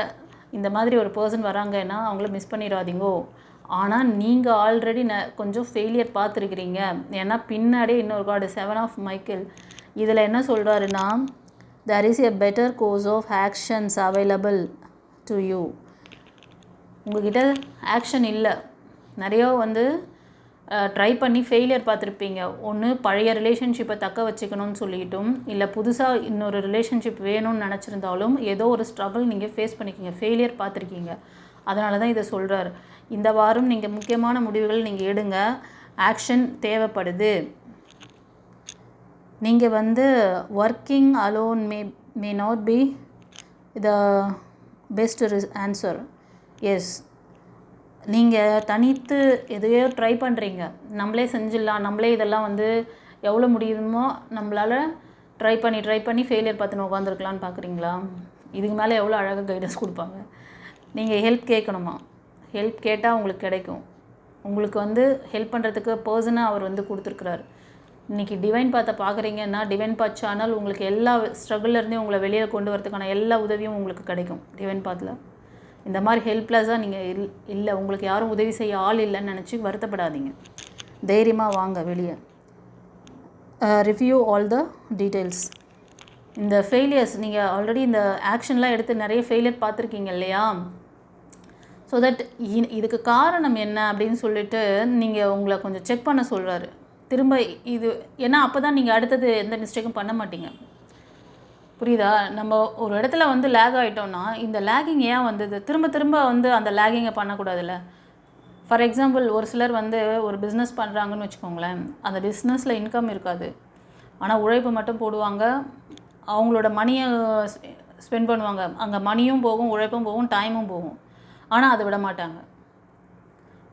இந்த மாதிரி ஒரு பர்சன் வராங்கன்னா அவங்கள மிஸ் பண்ணிடாதீங்கோ. ஆனால் நீங்கள் ஆல்ரெடி கொஞ்சம் ஃபெயிலியர் பார்த்துருக்கிறீங்க. ஏன்னா பின்னாடியே இன்னொரு கார்டு 7 ஆஃப் மைக்கேல். இதில் என்ன சொல்கிறாருன்னா, there is a better course of actions available to you. உங்ககிட்ட ஆக்ஷன் இல்லை. நிறைய வந்து ட்ரை பண்ணி ஃபெயிலியர் பார்த்துருப்பீங்க. ஒன்று பழைய ரிலேஷன்ஷிப்பை தக்க வச்சுக்கணும்னு சொல்லிட்டும், இல்லை புதுசாக இன்னொரு ரிலேஷன்ஷிப் வேணும்னு நினச்சிருந்தாலும் ஏதோ ஒரு ஸ்ட்ரகிள் நீங்கள் ஃபேஸ் பண்ணிக்கிங்க, ஃபெயிலியர் பார்த்துருக்கீங்க. அதனால தான் இதை சொல்கிறார். இந்த வாரம் நீங்கள் முக்கியமான முடிவுகள் நீங்கள் எடுங்க, ஆக்ஷன் தேவைப்படுது. நீங்கள் வந்து working alone may not be the best answer. Yes, நீங்கள் தனித்து எதையோ ட்ரை பண்ணுறீங்க, நம்மளே செஞ்சிடலாம், நம்மளே இதெல்லாம் வந்து எவ்வளோ முடியுமோ நம்மளால் ட்ரை பண்ணி ஃபெயிலியர் பார்த்துன்னு உட்காந்துருக்கலான்னு பார்க்குறீங்களா? இதுக்கு மேலே எவ்வளோ அழகாக கைடன்ஸ் கொடுப்பாங்க. நீங்கள் ஹெல்ப் கேட்கணுமா? ஹெல்ப் கேட்டால் உங்களுக்கு கிடைக்கும். உங்களுக்கு வந்து ஹெல்ப் பண்ணுறதுக்கு பர்சனாக அவர் வந்து கொடுத்துருக்குறாரு. இன்றைக்கி டிவைன் பாத்தை பார்க்குறீங்கன்னா டிவைன் பாத் சேனல் உங்களுக்கு எல்லா ஸ்ட்ரகிள்லேருந்தே உங்களை வெளியே கொண்டு வரதுக்கான எல்லா உதவியும் உங்களுக்கு கிடைக்கும். டிவைன் பாத்தில் இந்த மாதிரி ஹெல்ப்லெஸ்ஸாக நீங்கள் இல்லை, உங்களுக்கு யாரும் உதவி செய்ய ஆள் இல்லைன்னு நினச்சி வருத்தப்படாதீங்க. தைரியமாக வாங்க வெளியே. Review all the details. இந்த ஃபெயிலியர்ஸ் நீங்கள் ஆல்ரெடி இந்த ஆக்ஷன்லாம் எடுத்து நிறைய ஃபெயிலியர் பார்த்துருக்கீங்க இல்லையா? ஸோ தட் இதுக்கு காரணம் என்ன அப்படின்னு சொல்லிட்டு நீங்கள் உங்களை கொஞ்சம் செக் பண்ண சொல்கிறாரு. திரும்ப இது ஏன்னா அப்போ தான் நீங்கள் அடுத்தது எந்த மிஸ்டேக்கும் பண்ண மாட்டீங்க. புரியுதா? நம்ம ஒரு இடத்துல வந்து லேக் ஆகிட்டோம்னா இந்த லேகிங் ஏன் வந்தது, திரும்ப வந்து அந்த லேகிங்கை பண்ணக்கூடாதுல்ல. ஃபார் எக்ஸாம்பிள், ஒரு சிலர் வந்து ஒரு பிஸ்னஸ் பண்ணுறாங்கன்னு வச்சுக்கோங்களேன். அந்த பிஸ்னஸில் இன்கம் இருக்காது, ஆனால் உழைப்பு மட்டும் போடுவாங்க, அவங்களோட மணியை ஸ்பெண்ட் பண்ணுவாங்க. அங்கே மணியும் போகும், உழைப்பும் போகும், டைமும் போகும். ஆனால் அதை விட மாட்டாங்க.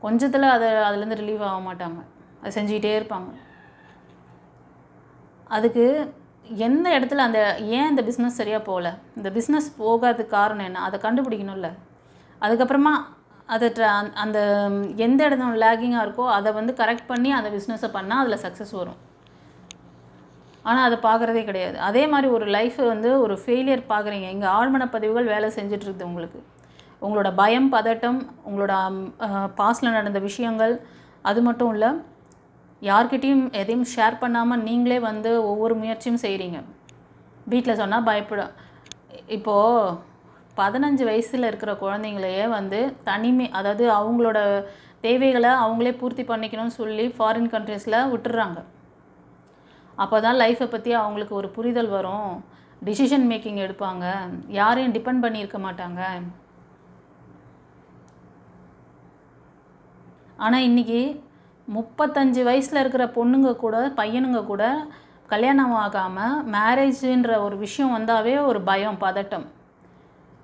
கொஞ்சத்தில் அதுலேருந்து ரிலீவ் ஆக மாட்டாங்க, அதை செஞ்சுக்கிட்டே இருப்பாங்க. அதுக்கு எந்த இடத்துல ஏன் இந்த பிஸ்னஸ் சரியாக போகல, இந்த பிஸ்னஸ் போகாததுக்கு காரணம் என்ன, அதை கண்டுபிடிக்கணும்ல. அதுக்கப்புறமா அதை அந்த எந்த இடத்துல லேகிங்காக இருக்கோ அதை வந்து கரெக்ட் பண்ணி அந்த பிஸ்னஸை பண்ணால் அதில் சக்ஸஸ் வரும். ஆனால் அதை பார்க்குறதே கிடையாது. அதே மாதிரி ஒரு லைஃப்பை வந்து ஒரு ஃபெயிலியர் பார்க்குறீங்க. இங்கே ஆழ்மன பதிவுகள் வேலை செஞ்சிட்ருக்குது உங்களுக்கு. உங்களோட பயம், பதட்டம், உங்களோட பாஸ்டில் நடந்த விஷயங்கள், அது மட்டும் இல்லை யார்கிட்டையும் எதையும் ஷேர் பண்ணாமல் நீங்களே வந்து ஒவ்வொரு முயற்சியும் செய்கிறீங்க. வீட்டில் சொன்னால் பயப்பட. இப்போது 15 வயசில் இருக்கிற குழந்தைங்களையே வந்து தனிமை, அதாவது அவங்களோட தேவைகளை அவங்களே பூர்த்தி பண்ணிக்கணும்னு சொல்லி ஃபாரின் கண்ட்ரீஸில் விட்டுறாங்க. அப்போ தான் லைஃப்பை பற்றி அவங்களுக்கு ஒரு புரிதல் வரும், டிசிஷன் மேக்கிங் எடுப்பாங்க, யாரையும் டிபெண்ட் பண்ணியிருக்க மாட்டாங்க. ஆனால் இன்றைக்கி 35 வயசில் இருக்கிற பொண்ணுங்க கூட பையனுங்க கூட கல்யாணம் ஆகாமல் மேரேஜுன்ற ஒரு விஷயம் வந்தாவே ஒரு பயம், பதட்டம்.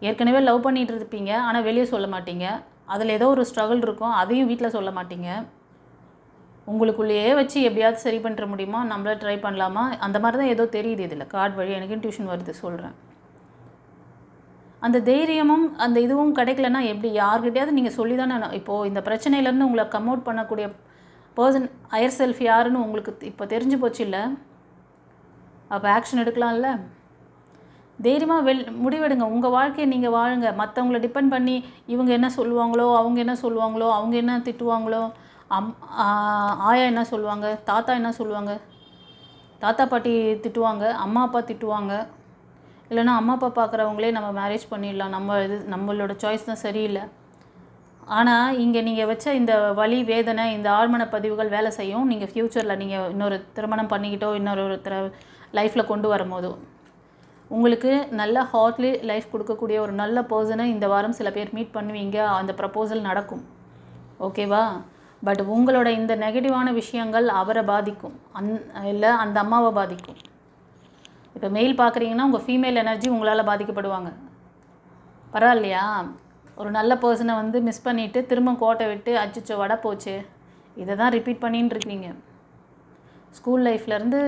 ஏற்கனவே லவ் பண்ணிகிட்டு இருப்பீங்க, ஆனால் வெளியே சொல்ல மாட்டீங்க. அதில் ஏதோ ஒரு ஸ்ட்ரகிள் இருக்கும், அதையும் வீட்டில் சொல்ல மாட்டீங்க. உங்களுக்குள்ளேயே வச்சு எப்படியாவது சரி பண்ணுற முடியுமா, நம்மள ட்ரை பண்ணலாமா, அந்த மாதிரி தான் ஏதோ தெரியுது. இதில் கார்டு வழி எனக்கு டியூஷன் வருது சொல்கிறேன். அந்த தைரியமும் அந்த இதுவும் கிடைக்கலன்னா எப்படி? யார்கிட்டையாவது நீங்கள் சொல்லி தானே. இப்போது இந்த பிரச்சனையிலேருந்து உங்களை கம் அவுட் பண்ணக்கூடிய பர்சன் ஹையர் செல்ஃப் யாருன்னு உங்களுக்கு இப்போ தெரிஞ்சு போச்சு இல்லை? அப்போ ஆக்ஷன் எடுக்கலாம்ல. தைரியமாக முடிவெடுங்க. உங்கள் வாழ்க்கையை நீங்கள் வாழுங்க. மற்றவங்கள டிபெண்ட் பண்ணி இவங்க என்ன சொல்லுவாங்களோ, அவங்க என்ன சொல்லுவாங்களோ, அவங்க என்ன திட்டுவாங்களோ, ஆயா என்ன சொல்லுவாங்க, தாத்தா என்ன சொல்லுவாங்க, தாத்தா பாட்டி திட்டுவாங்க, அம்மா அப்பா திட்டுவாங்க, இல்லைனா அம்மா அப்பா பார்க்குறவங்களே நம்ம மேரேஜ் பண்ணிடலாம், நம்மளோட சாய்ஸ் தான் சரியில்லை. ஆனால் இங்கே நீங்கள் வச்ச இந்த வலி, வேதனை, இந்த ஆழ்மன பதிவுகள் வேலை செய்யும். நீங்கள் ஃப்யூச்சரில் நீங்கள் இன்னொரு திருமணம் பண்ணிக்கிட்டோ இன்னொரு லைஃப்பில் கொண்டு வரும்போதோ உங்களுக்கு நல்ல ஹார்ட்லி லைஃப் கொடுக்கக்கூடிய ஒரு நல்ல பர்சனை இந்த வாரம் சில பேர் மீட் பண்ணுவீங்க. அந்த ப்ரப்போசல் நடக்கும். ஓகேவா? பட் உங்களோட இந்த நெகட்டிவான விஷயங்கள் அவரை பாதிக்கும், இல்லை அந்த அம்மாவை பாதிக்கும். இப்போ மெயில் பார்க்குறீங்கன்னா உங்கள் ஃபீமேல் எனர்ஜி உங்களால் பாதிக்கப்படுவாங்க. பரவாயில்லையா? ஒரு நல்ல பர்சனை வந்து மிஸ் பண்ணிவிட்டு திரும்ப கோட்டை விட்டு அச்சிச்சோ வடை போச்சு, இதை தான் ரிப்பீட் பண்ணின்னு இருக்கீங்க. ஸ்கூல் லைஃப்லேருந்து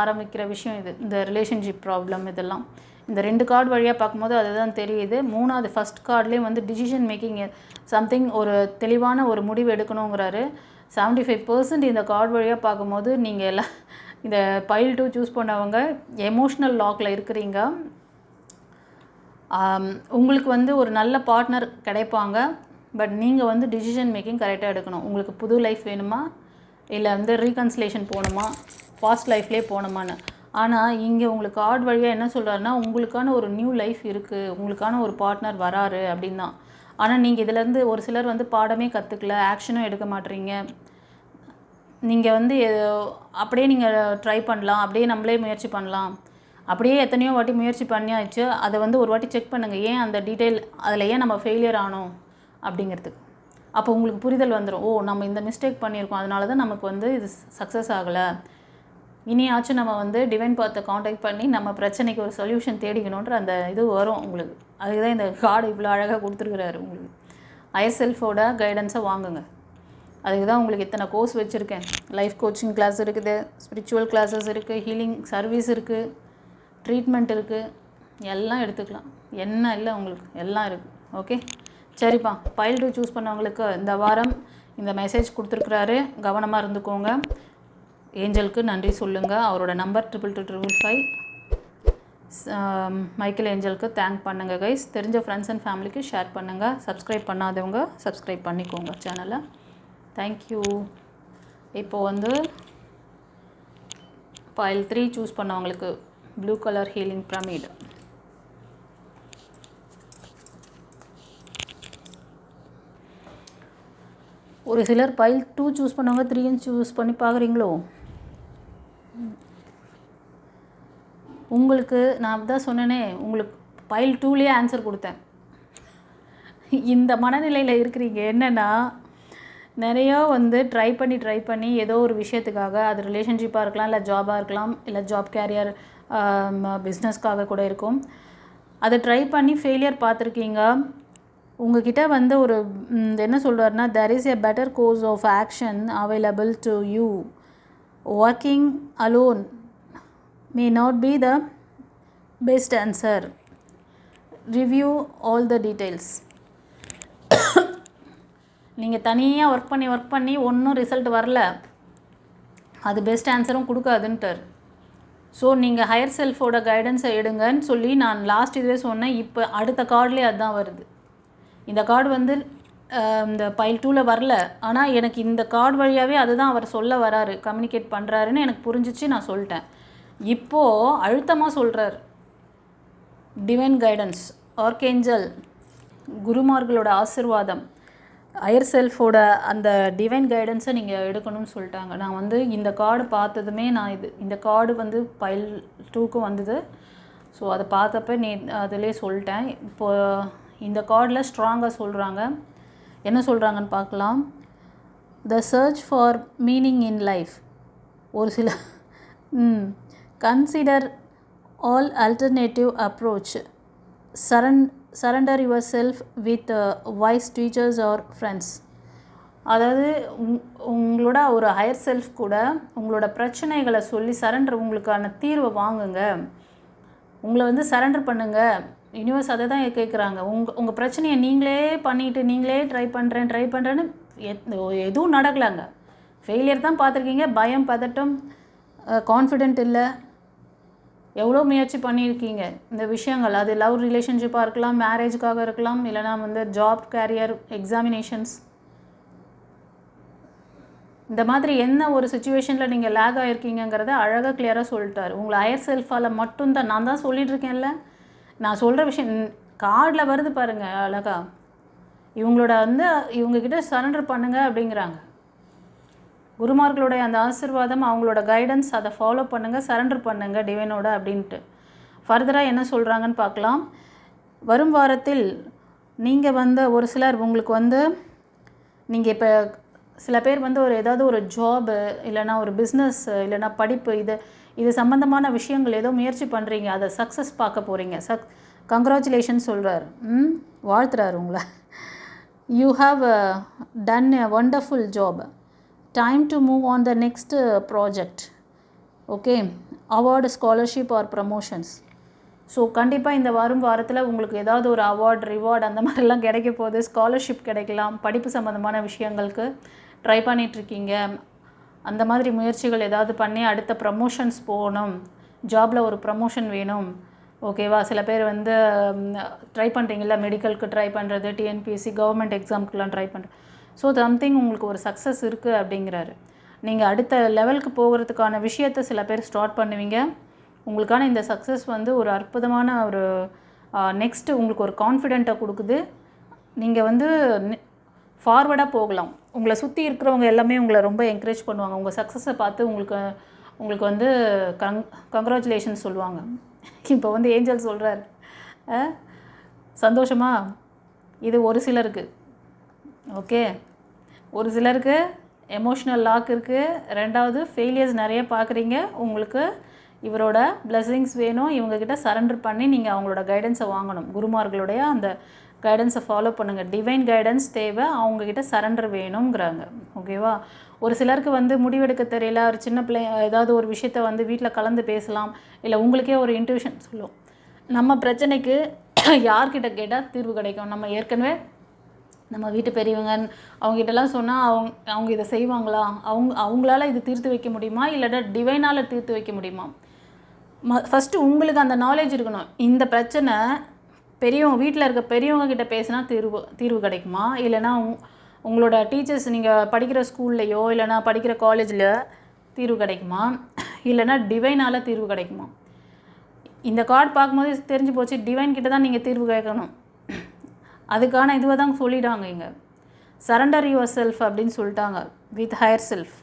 ஆரம்பிக்கிற விஷயம் இது, இந்த ரிலேஷன்ஷிப் ப்ராப்ளம். இதெல்லாம் இந்த 2 கார்டு வழியாக பார்க்கும்போது அதுதான் தெரியுது. 3வது ஃபஸ்ட் கார்ட்லேயும் வந்து டிசிஷன் மேக்கிங் சம்திங், ஒரு தெளிவான ஒரு முடிவு எடுக்கணுங்கிறாரு. 75% இந்த கார்டு வழியாக பார்க்கும்போது நீங்கள் எல்லாம் இந்த பைல் 2 சூஸ் பண்ணவங்க எமோஷ்னல் லாக்கில் இருக்கிறீங்க. உங்களுக்கு வந்து ஒரு நல்ல பார்ட்னர் கிடைப்பாங்க. பட் நீங்கள் வந்து டிசிஷன் மேக்கிங் கரெக்டாக எடுக்கணும். உங்களுக்கு புது லைஃப் வேணுமா, இல்லை வந்து ரீகன்சிலேஷன் போகணுமா, பாஸ்ட் லைஃப்லேயே போகணுமான்னு. ஆனால் இங்கே உங்களுக்கு கார்டு வழியாக என்ன சொல்கிறாருன்னா, உங்களுக்கான ஒரு நியூ லைஃப் இருக்குது, உங்களுக்கான ஒரு பார்ட்னர் வராரு அப்படின்னு தான். ஆனால் நீங்கள் இதிலேருந்து ஒரு சிலர் வந்து பாடமே கற்றுக்கல, ஆக்ஷனும் எடுக்க மாட்டீங்க. நீங்கள் வந்து அப்படியே நீங்கள் ட்ரை பண்ணலாம், அப்படியே நம்மளே முயற்சி பண்ணலாம், அப்படியே எத்தனையோ வாட்டி முயற்சி பண்ணியாச்சு. அதை வந்து ஒரு வாட்டி செக் பண்ணுங்கள், ஏன் அந்த டீட்டெயில் அதில் ஏன் நம்ம ஃபெயிலியர் ஆனோம் அப்படிங்கிறதுக்கு. அப்போ உங்களுக்கு புரிதல் வந்துடும், ஓ நம்ம இந்த மிஸ்டேக் பண்ணியிருக்கோம், அதனால தான் நமக்கு வந்து இது சக்ஸஸ் ஆகலை. இனியாச்சும் நம்ம வந்து டிவைன் பாத்தை காண்டாக்ட் பண்ணி நம்ம பிரச்சனைக்கு ஒரு சொல்யூஷன் தேடிக்கணுன்ற அந்த இது வரும் உங்களுக்கு. அதுக்கு தான் இந்த கார்டு இவ்வளோ அழகாக கொடுத்துருக்குறாரு உங்களுக்கு. ஹையர் செல்ஃபோட கைடன்ஸை வாங்குங்க. அதுக்கு தான் உங்களுக்கு இத்தனை கோர்ஸ் வச்சுருக்கேன். லைஃப் கோச்சிங் கிளாஸ் இருக்குது, ஸ்பிரிச்சுவல் கிளாஸஸ் இருக்குது, ஹீலிங் சர்வீஸ் இருக்குது, ட்ரீட்மெண்ட் இருக்குது, எல்லாம் எடுத்துக்கலாம். என்ன இல்லை உங்களுக்கு எல்லாம் இருக்குது. ஓகே சரிப்பா. பைல் 2 சூஸ் பண்ணவங்களுக்கு இந்த வாரம் இந்த மெசேஜ் கொடுத்துருக்குறாரு, கவனமாக இருந்துக்கோங்க. ஏஞ்சலுக்கு நன்றி சொல்லுங்கள். அவரோட நம்பர் 222555. மைக்கேல் ஏஞ்சலுக்கு தேங்க் பண்ணுங்கள் கைஸ். தெரிஞ்ச ஃப்ரெண்ட்ஸ் அண்ட் ஃபேமிலிக்கு ஷேர் பண்ணுங்கள். சப்ஸ்கிரைப் பண்ணாதவங்க சப்ஸ்கிரைப் பண்ணிக்கோங்க சேனலை. தேங்க்யூ. இப்போது வந்து பைல் 3 சூஸ் பண்ணவங்களுக்கு ப்ளூ கலர் ஹீலிங் பிரமிட். ஒரு சிலர் பைல் 2 சூஸ் பண்ணவங்க 3 சூஸ் பண்ணி பார்க்குறீங்களோ? உங்களுக்கு நான் தான் சொன்னேனே, உங்களுக்கு பைல் 2லேயே ஆன்சர் கொடுத்தேன். இந்த மனநிலையில் இருக்கிறீங்க. என்னென்னா, நிறையா வந்து ட்ரை பண்ணி ஏதோ ஒரு விஷயத்துக்காக, அது ரிலேஷன்ஷிப்பாக இருக்கலாம், இல்லை ஜாபாக இருக்கலாம், இல்லை ஜாப் கேரியர் பிஸ்னஸ்க்காக கூட இருக்கும். அதை ட்ரை பண்ணி ஃபெயிலியர் பார்த்துருக்கீங்க. உங்ககிட்ட வந்து ஒரு என்ன சொல்கிறாருன்னா, there is a better course of action available to you. Working alone may not be the best answer. Review all the details. நீங்கள் தனியாக ஒர்க் பண்ணி ஒன்றும் ரிசல்ட் வரல, அது பெஸ்ட் ஆன்சரும் கொடுக்காதுன்ட்டார். ஸோ நீங்கள் ஹையர் செல்ஃபோட கைடன்ஸை எடுங்கன்னு சொல்லி நான் லாஸ்ட் இதுவே சொன்னேன். இப்போ அடுத்த கார்ட்லேயே அதுதான் வருது. இந்த கார்டு வந்து இந்த பைல் 2ல் வரல, ஆனால் எனக்கு இந்த கார்டு வழியாகவே அதுதான் அவர் சொல்ல வராரு, கம்யூனிகேட் பண்ணுறாருன்னு எனக்கு புரிஞ்சிச்சு. நான் சொல்லிட்டேன். இப்போது அழுத்தமாக சொல்கிறார், டிவைன் கைடன்ஸ், ஆர்கேஞ்சல், குருமார்களோட ஆசிர்வாதம், ஹையர் செல்ஃபோட அந்த டிவைன் கைடன்ஸை நீங்கள் எடுக்கணும்னு சொல்லிட்டாங்க. நான் வந்து இந்த கார்டு பார்த்ததுமே நான் இந்த கார்டு வந்து பைல் 2க்கும் வந்தது. ஸோ அதை பார்த்தப்ப அதிலே சொல்லிட்டேன். இப்போது இந்த கார்டில் ஸ்ட்ராங்காக சொல்கிறாங்க. என்ன சொல்கிறாங்கன்னு பார்க்கலாம். The search for meaning in life. ஒரு சில consider all alternative approach. Surrender your self with wise teachers or friends. அதாவது உங்களோட ஒரு ஹையர் செல்ஃப் கூட உங்களோட பிரச்சனைகளை சொல்லி சரண்டர், உங்களுக்கான தீர்வை வாங்குங்க, உங்களை வந்து சரண்டர் பண்ணுங்கள். யூனிவர்ஸ் அதை தான் கேட்குறாங்க. உங்கள் பிரச்சனையை நீங்களே பண்ணிவிட்டு நீங்களே ட்ரை பண்ணுறேன்னு எதுவும் நடக்கலாங்க. ஃபெயிலியர் தான் பார்த்துருக்கீங்க. பயம், பதட்டம், கான்ஃபிடென்ட் இல்லை, எவ்வளோ முயற்சி பண்ணியிருக்கீங்க இந்த விஷயங்கள். அது லவ் ரிலேஷன்ஷிப்பாக இருக்கலாம், மேரேஜுக்காக இருக்கலாம், இல்லைனா வந்து ஜாப் கேரியர் எக்ஸாமினேஷன்ஸ், இந்த மாதிரி என்ன ஒரு சுச்சுவேஷனில் நீங்கள் லேக் ஆகிருக்கீங்கிறத அழகாக கிளியராக சொல்லிட்டார். உங்களை ஹையர் செல்ஃபால் மட்டும்தான், நான் தான் சொல்லிகிட்ருக்கேன்ல, நான் சொல்கிற விஷயம் கார்டில் வருது பாருங்கள் அழகா. இவங்களோட வந்து இவங்கக்கிட்ட சரண்டர் பண்ணுங்கள் அப்படிங்கிறாங்க. குருமார்களுடைய அந்த ஆசீர்வாதம், அவங்களோட கைடன்ஸ், அதை ஃபாலோ பண்ணுங்கள், சரண்டர் பண்ணுங்கள் டிவைனோட அப்படின்ட்டு. ஃபர்தராக என்ன சொல்கிறாங்கன்னு பார்க்கலாம். வரும் வாரத்தில் நீங்கள் வந்து ஒரு சிலர் உங்களுக்கு வந்து நீங்கள் இப்போ சில பேர் வந்து ஏதாவது ஒரு ஜாபு, இல்லைனா ஒரு பிஸ்னஸ், இல்லைனா படிப்பு, இது சம்மந்தமான விஷயங்கள் ஏதோ முயற்சி பண்ணுறீங்க, அதை சக்ஸஸ் பார்க்க போகிறீங்க. கங்க்ராச்சுலேஷன் சொல்கிறார், வாழ்த்துறாரு உங்களை. You have done a wonderful job. Time to move on the next project. Okay, award, scholarship or promotions. So கண்டிப்பாக இந்த வாரத்தில் உங்களுக்கு ஏதாவது ஒரு அவார்டு, ரிவார்டு அந்த மாதிரிலாம் கிடைக்க போகுது. ஸ்காலர்ஷிப் கிடைக்கலாம். படிப்பு சம்மந்தமான விஷயங்களுக்கு ட்ரை பண்ணிகிட்ருக்கீங்க. அந்த மாதிரி முயற்சிகள் ஏதாவது பண்ணி அடுத்த ப்ரமோஷன்ஸ் போகணும், ஜாபில் ஒரு ப்ரமோஷன் வேணும். ஓகேவா? சில பேர் வந்து ட்ரை பண்ணுறீங்களா, மெடிக்கலுக்கு ட்ரை பண்ணுறது, டிஎன்பிஎஸ்சி, கவர்மெண்ட் எக்ஸாமுக்கெலாம் ட்ரை பண்ணுறது. ஸோ சம்திங் உங்களுக்கு ஒரு சக்ஸஸ் இருக்குது அப்படிங்கிறாரு. நீங்கள் அடுத்த லெவலுக்கு போகிறதுக்கான விஷயத்தை சில பேர் ஸ்டார்ட் பண்ணுவீங்க. உங்களுக்கான இந்த சக்ஸஸ் வந்து ஒரு அற்புதமான ஒரு நெக்ஸ்ட்டு உங்களுக்கு ஒரு கான்ஃபிடென்ட்டை கொடுக்குது. நீங்கள் வந்து ஃபார்வர்டாக போகலாம். உங்களை சுற்றி இருக்கிறவங்க எல்லாமே உங்களை ரொம்ப என்கரேஜ் பண்ணுவாங்க. உங்கள் சக்ஸஸை பார்த்து உங்களுக்கு வந்து கங்க்ராச்சுலேஷன்ஸ் சொல்லுவாங்க. இப்போ வந்து ஏஞ்சல் சொல்கிறார், சந்தோஷமா? இது ஒரு சிலருக்கு, ஓகே, ஒரு சிலருக்கு எமோஷ்னல் லாக் இருக்குது. ரெண்டாவது ஃபெயிலியர்ஸ் நிறைய பார்க்குறீங்க. உங்களுக்கு இவரோட பிளெஸிங்ஸ் வேணும். இவங்கக்கிட்ட சரண்டர் பண்ணி நீங்கள் அவங்களோட கைடன்ஸை வாங்கணும். குருமார்களுடைய அந்த கைடன்ஸை ஃபாலோ பண்ணுங்கள். டிவைன் கைடன்ஸ் தேவை, அவங்கக்கிட்ட சரண்டர் வேணுங்கிறாங்க. ஓகேவா? ஒரு சிலருக்கு வந்து முடிவெடுக்க தெரியல. ஒரு சின்ன பிள்ளை ஏதாவது ஒரு விஷயத்த வந்து வீட்டில் கலந்து பேசலாம், இல்லை உங்களுக்கே ஒரு இன்ட்யூஷன் சொல்லும். நம்ம பிரச்சனைக்கு யார்கிட்ட கேட்டால் தீர்வு கிடைக்கும்? நம்ம ஏற்கனவே நம்ம வீட்டு பெரியவங்க அவங்ககிட்டலாம் சொன்னால் அவங்க இதை செய்வாங்களா? அவங்களால இது தீர்த்து வைக்க முடியுமா, இல்லைன்னா டிவைனால் தீர்த்து வைக்க முடியுமா? ஃபஸ்ட்டு உங்களுக்கு அந்த நாலேஜ் இருக்கணும். இந்த பிரச்சனை பெரியவங்க வீட்டில் இருக்க பெரியவங்க கிட்ட பேசினா தீர்வு கிடைக்குமா, இல்லைனா உங்களோட டீச்சர்ஸ் நீங்கள் படிக்கிற ஸ்கூல்லையோ இல்லைனா படிக்கிற காலேஜில் தீர்வு கிடைக்குமா, இல்லைனா டிவைனால் தீர்வு கிடைக்குமா? இந்த கார்டு பார்க்கும்போது தெரிஞ்சு போச்சு, டிவைன் கிட்ட தான் நீங்கள் தீர்வு கேட்கணும். அதுக்கான இதுவை தான் சொல்லிட்டாங்க இங்கே. சரண்டர் யுவர் செல்ஃப் அப்படின்னு சொல்லிட்டாங்க, வித் ஹையர் செல்ஃப்.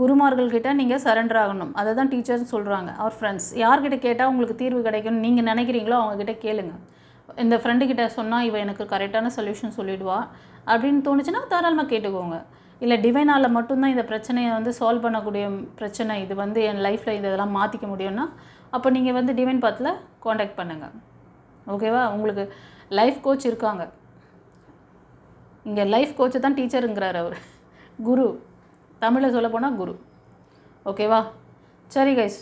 குருமார்கள்கிட்ட நீங்கள் சரண்டர் ஆகணும். அதை தான் டீச்சர்ஸ் சொல்கிறாங்க. அவர் ஃப்ரெண்ட்ஸ் யார்கிட்ட கேட்டால் உங்களுக்கு தீர்வு கிடைக்கும்னு நீங்கள் நினைக்கிறீங்களோ அவங்கக்கிட்ட கேளுங்க. இந்த ஃப்ரெண்டுக்கிட்ட சொன்னால் இவ எனக்கு கரெக்டான சொல்யூஷன் சொல்லிவிடுவா அப்படின்னு தோணுச்சுன்னா தாராளமாக கேட்டுக்கோங்க. இல்லை டிவைனால் மட்டும்தான் இந்த பிரச்சனையை வந்து சால்வ் பண்ணக்கூடிய பிரச்சனை, இது வந்து என் லைஃப்பில் இதெல்லாம் மாற்றிக்க முடியும்னா அப்போ நீங்கள் வந்து டிவைன் பாத்தில் காண்டாக்ட் பண்ணுங்கள். ஓகேவா? உங்களுக்கு லைஃப் கோச் இருக்காங்க இங்கே. லைஃப் கோச்சை தான் டீச்சருங்கிறார் அவர், குரு. தமிழில் சொல்ல போனால் குரு. ஓகேவா? சரி கைஸ்,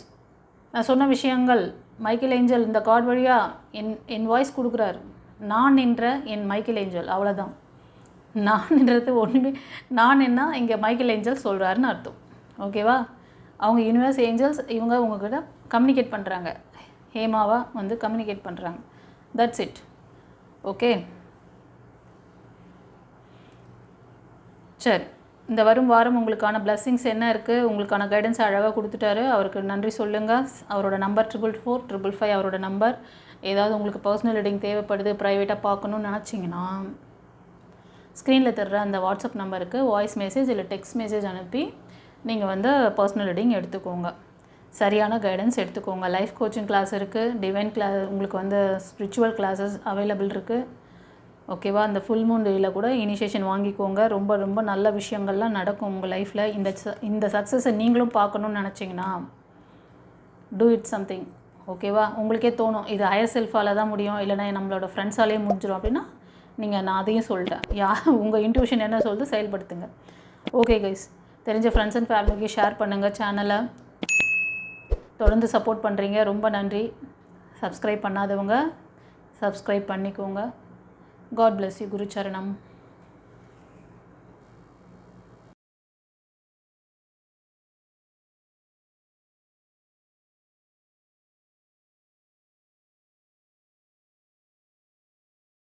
நான் சொன்ன விஷயங்கள் மைக்கேல் ஏஞ்சல் இந்த கார்டு வழியாக என் வாய்ஸ் கொடுக்குறாரு. நான் என்ற என் மைக்கேல் ஏஞ்சல், அவ்வளோதான். நான்ன்றது ஒன்றுமே, நான் என்ன இங்கே மைக்கேல் ஏஞ்சல் சொல்கிறாருன்னு அர்த்தம். ஓகேவா? அவங்க யூனிவர்ஸ் ஏஞ்சல்ஸ் இவங்க உங்ககிட்ட கம்யூனிகேட் பண்ணுறாங்க. ஹேமாவா வந்து கம்யூனிகேட் பண்ணுறாங்க. That's it. ஓகே, சரி. இந்த வரும் வாரம் உங்களுக்கான பிளெஸிங்ஸ் என்ன இருக்குது, உங்களுக்கான கைடன்ஸ் அழகாக கொடுத்துட்டாரு. அவருக்கு நன்றி சொல்லுங்கள். அவரோட நம்பர் 444-555 அவரோட நம்பர். ஏதாவது உங்களுக்கு பர்சனல் ரீடிங் தேவைப்படுது, ப்ரைவேட்டாக பார்க்கணுன்னு நினச்சிங்கன்னா ஸ்க்ரீனில் தர்ற அந்த வாட்ஸ்அப் நம்பருக்கு வாய்ஸ் மெசேஜ் இல்லை டெக்ஸ்ட் மெசேஜ் அனுப்பி நீங்கள் வந்து பர்சனல் ரீடிங் எடுத்துக்கோங்க. சரியான கைடன்ஸ் எடுத்துக்கோங்க. லைஃப் கோச்சிங் கிளாஸ் இருக்குது, டிவைன் கிளாஸ், உங்களுக்கு வந்து ஸ்பிரிச்சுவல் கிளாஸஸ் அவைலபிள் இருக்குது. ஓகேவா? அந்த ஃபுல் மூன் டேயில் கூட இனிஷியேஷன் வாங்கிக்கோங்க. ரொம்ப ரொம்ப நல்ல விஷயங்கள்லாம் நடக்கும் உங்கள் லைஃப்பில். இந்த சக்ஸஸை நீங்களும் பார்க்கணுன்னு நினச்சிங்கன்னா டூ இட் சம்திங். ஓகேவா? உங்களுக்கே தோணும் இது ஹையர் செல்ஃபால் தான் முடியும், இல்லைனா நம்மளோட ஃப்ரெண்ட்ஸாலே முடிஞ்சிடும் அப்படின்னா நான் அதையும் சொல்லிட்டேன். உங்கள் இன்ட்யூஷன் என்ன சொல்லுது செயல்படுத்துங்க. ஓகே கைஸ், தெரிஞ்ச ஃப்ரெண்ட்ஸ் அண்ட் ஃபேமிலிக்கு ஷேர் பண்ணுங்கள். சேனலை தொடர்ந்து சப்போர்ட் பண்ணுறீங்க, ரொம்ப நன்றி. சப்ஸ்கிரைப் பண்ணாதவங்க சப்ஸ்கிரைப் பண்ணிக்கோங்க. God bless you. Guru Charanam.